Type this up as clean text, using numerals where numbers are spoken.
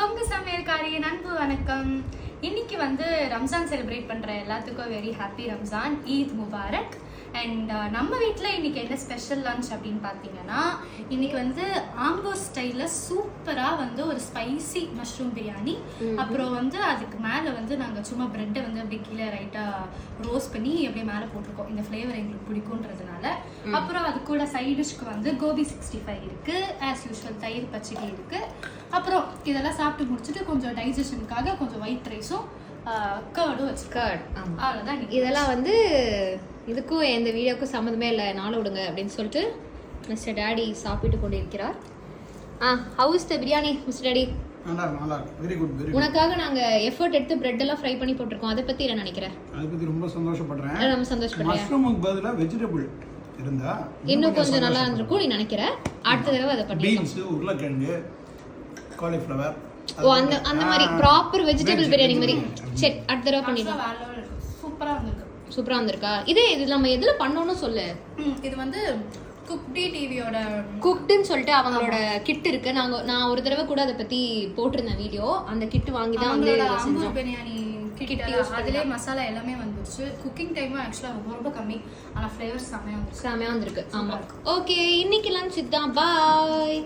கொங்கு சமையல்காரியின் அன்பு வணக்கம். இன்னைக்கு வந்து ரம்ஜான் செலிப்ரேட் பண்ற எல்லாத்துக்கும் very happy Ramzan, Eid Mubarak. And நம்ம வீட்டில் இன்னைக்கு என்ன ஸ்பெஷல் லன்ச் அப்படின்னு பார்த்தீங்கன்னா, இன்னைக்கு வந்து ஆம்போ ஸ்டைலில் சூப்பராக வந்து ஒரு ஸ்பைசி மஷ்ரூம் பிரியாணி, அப்புறம் வந்து அதுக்கு மேலே வந்து நாங்கள் சும்மா ப்ரெட்டை வந்து அப்படியே கீழே ரைட்டாக ரோஸ்ட் பண்ணி அப்படியே மேலே போட்டிருக்கோம். இந்த ஃப்ளேவர் எங்களுக்கு பிடிக்குன்றதுனால. அப்புறம் அது கூட சைட் டிஷ்க்கு வந்து கோபி 65 இருக்கு, ஆஸ் யூஷுவல் தயிர் பச்சடி இருக்கு. அப்புறம் இதெல்லாம் சாப்பிட்டு முடிச்சுட்டு கொஞ்சம் டைஜஷனுக்காக கொஞ்சம் ஒயிட் ரைஸும் கர்டும் வச்சு அவ்வளோதான். இதெல்லாம் வந்து இதுக்கும் எந்த வீடியோக்கும் சம்மந்தமே இல்லை, நாளை விடுங்க அப்படின்னு சொல்லிட்டு மிஸ்டர் டேடி சாப்பிட்டு கொண்டு இருக்கிறார். How's the biryani mister Teddy? Very good. உனக்காக நாங்க எஃபோர்ட் எடுத்து பிரெட் எல்லாம் ஃப்ரை பண்ணி போட்டுருக்கோம். அதை பத்தி என்ன நினைக்கிறேன்? அதை பத்தி ரொம்ப சந்தோஷப்படுறேன். ரொம்ப சந்தோஷப்படுறேன். மஷ்ரூமுக்கு பதிலா வெஜிடபிள் இருந்தா இன்னும் கொஞ்சம் நல்லா இருந்திருக்கும் நீ நினைக்கிறேன். அடுத்த தடவை அதை பண்ணி பீன்ஸ், உருளைக்கிழங்கு, காலிஃப்ளவர், ஓ அந்த மாதிரி ப்ராப்பர் வெஜிடபிள் பிரியாணி மாதிரி. சரி, அடுத்த தடவை பண்ணிடலாம். சூப்பரா வந்திருக்கு. சூப்பரா வந்திருக்கா? இது நம்ம எதுல பண்ணோம்னு சொல்லு. இது வந்து குக்டி டிவியோட குக்டுன்னு சொல்லிட்டு அவங்களோட கிட் இருக்கு. நான் ஒரு தடவை கூட அதை பத்தி போட்டிருந்தேன் வீடியோ. அந்த கிட் வாங்கி தான் வந்து ஆம்பூர் பிரியாணி கிட். அதிலே மசாலா எல்லாமே வந்துருச்சு. குக்கிங் டைமும் ஆக்சுவலா ரொம்ப கம்மி, ஆனா ஃப்ளேவர்ஸ் செமையா வந்திருக்கு. ஆமா. ஓகே, இன்னைக்கு லஞ்ச் இதுதான். பாய்.